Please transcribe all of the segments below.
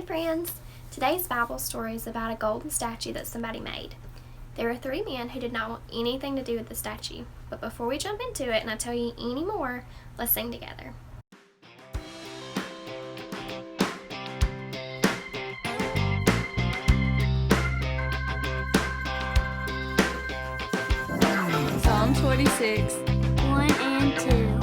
friends! Today's Bible story is about a golden statue that somebody made. There are 3 men who did not want anything to do with the statue, but before we jump into it and I tell you any more, let's sing together. Psalm 46, 1 and 2.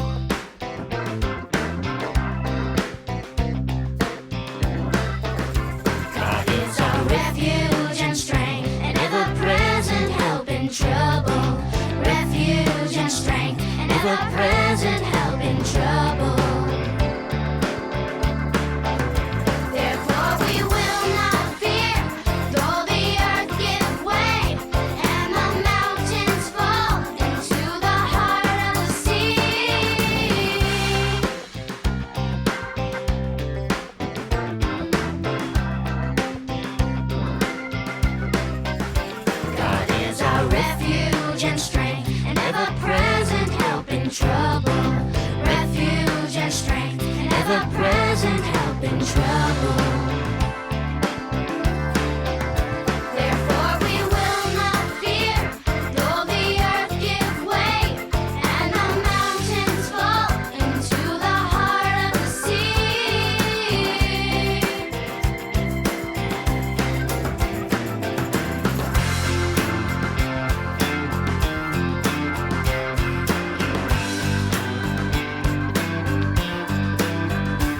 God is our refuge and strength, an ever-present help in trouble. Refuge and strength, an ever-present help in trouble. Therefore we will not fear, though the earth give way, and the mountains fall into the heart of the sea. God is our refuge and strength, an ever-present help in trouble. Refuge and strength, an ever-present help in trouble. Therefore we will not fear, though the earth give way, and the mountains fall into the heart of the sea.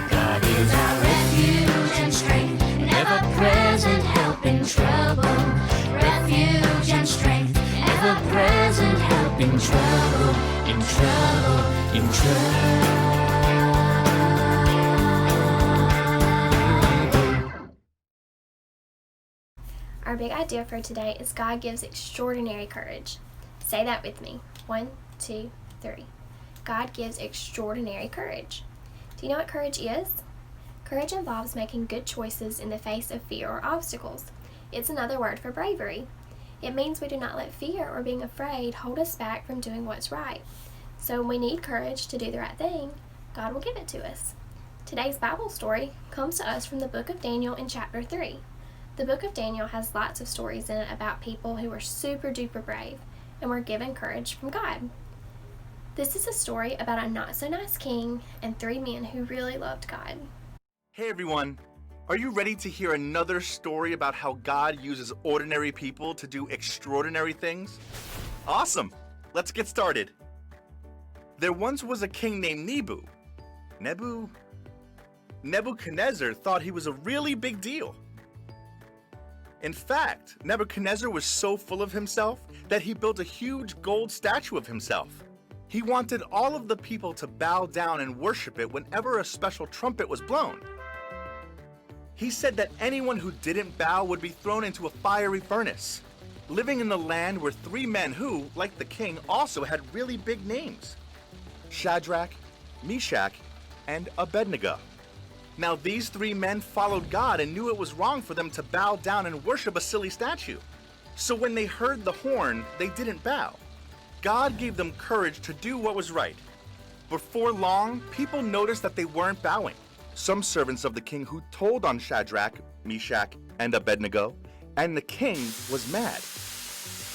God is our refuge and strength, an ever-present help in trouble. Refuge and strength, an ever-present help in trouble, in trouble, in trouble. Our big idea for today is God gives extraordinary courage. Say that with me. 1, 2, 3. God gives extraordinary courage. Do you know what courage is? Courage involves making good choices in the face of fear or obstacles. It's another word for bravery. It means we do not let fear or being afraid hold us back from doing what's right. So when we need courage to do the right thing, God will give it to us. Today's Bible story comes to us from the book of Daniel in chapter 3. The book of Daniel has lots of stories in it about people who were super duper brave and were given courage from God. This is a story about a not so nice king and 3 men who really loved God. Hey everyone, are you ready to hear another story about how God uses ordinary people to do extraordinary things? Awesome, let's get started. There once was a king named Nebuchadnezzar thought he was a really big deal. In fact, Nebuchadnezzar was so full of himself that he built a huge gold statue of himself. He wanted all of the people to bow down and worship it whenever a special trumpet was blown. He said that anyone who didn't bow would be thrown into a fiery furnace. Living in the land were 3 men who, like the king, also had really big names: Shadrach, Meshach, and Abednego. Now these 3 men followed God and knew it was wrong for them to bow down and worship a silly statue. So when they heard the horn, they didn't bow. God gave them courage to do what was right. Before long, people noticed that they weren't bowing. Some servants of the king who told on Shadrach, Meshach, and Abednego, and the king was mad.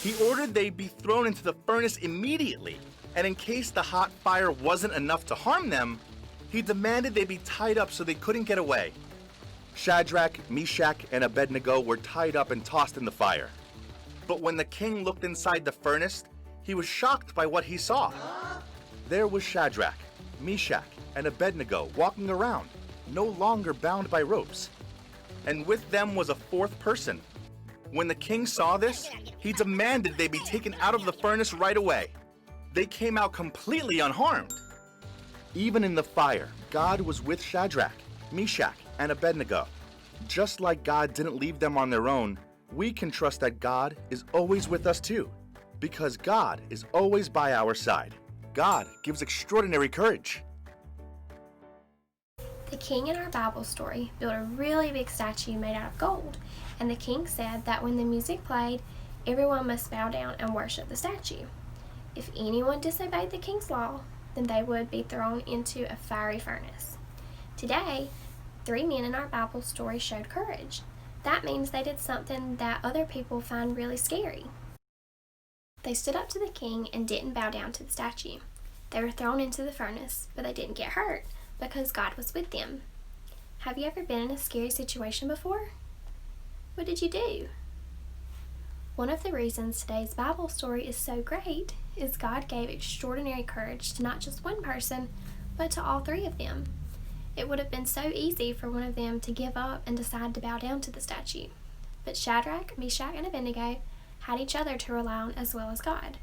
He ordered they be thrown into the furnace immediately, and in case the hot fire wasn't enough to harm them, he demanded they be tied up so they couldn't get away. Shadrach, Meshach, and Abednego were tied up and tossed in the fire. But when the king looked inside the furnace, he was shocked by what he saw. There was Shadrach, Meshach, and Abednego walking around, no longer bound by ropes. And with them was a 4th person. When the king saw this, he demanded they be taken out of the furnace right away. They came out completely unharmed. Even in the fire, God was with Shadrach, Meshach, and Abednego. Just like God didn't leave them on their own, we can trust that God is always with us too, because God is always by our side. God gives extraordinary courage. The king in our Bible story built a really big statue made out of gold, and the king said that when the music played, everyone must bow down and worship the statue. If anyone disobeyed the king's law, then they would be thrown into a fiery furnace. Today, 3 men in our Bible story showed courage. That means they did something that other people find really scary. They stood up to the king and didn't bow down to the statue. They were thrown into the furnace, but they didn't get hurt because God was with them. Have you ever been in a scary situation before? What did you do? One of the reasons today's Bible story is so great is God gave extraordinary courage to not just one person, but to all 3 of them. It would have been so easy for one of them to give up and decide to bow down to the statue. But Shadrach, Meshach, and Abednego had each other to rely on as well as God.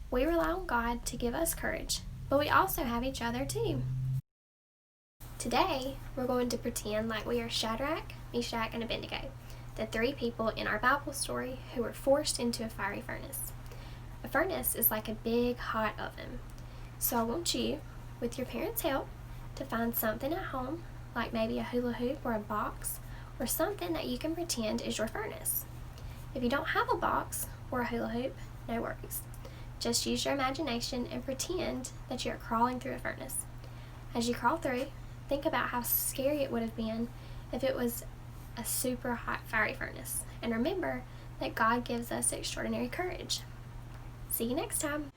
We rely on God to give us courage, but we also have each other too. Today, we're going to pretend like we are Shadrach, Meshach, and Abednego, the 3 people in our Bible story who were forced into a fiery furnace. A furnace is like a big hot oven. So I want you, with your parents' help, to find something at home, like maybe a hula hoop or a box, or something that you can pretend is your furnace. If you don't have a box or a hula hoop, no worries. Just use your imagination and pretend that you're crawling through a furnace. As you crawl through, think about how scary it would have been if it was a super hot fiery furnace. And remember that God gives us extraordinary courage. See you next time.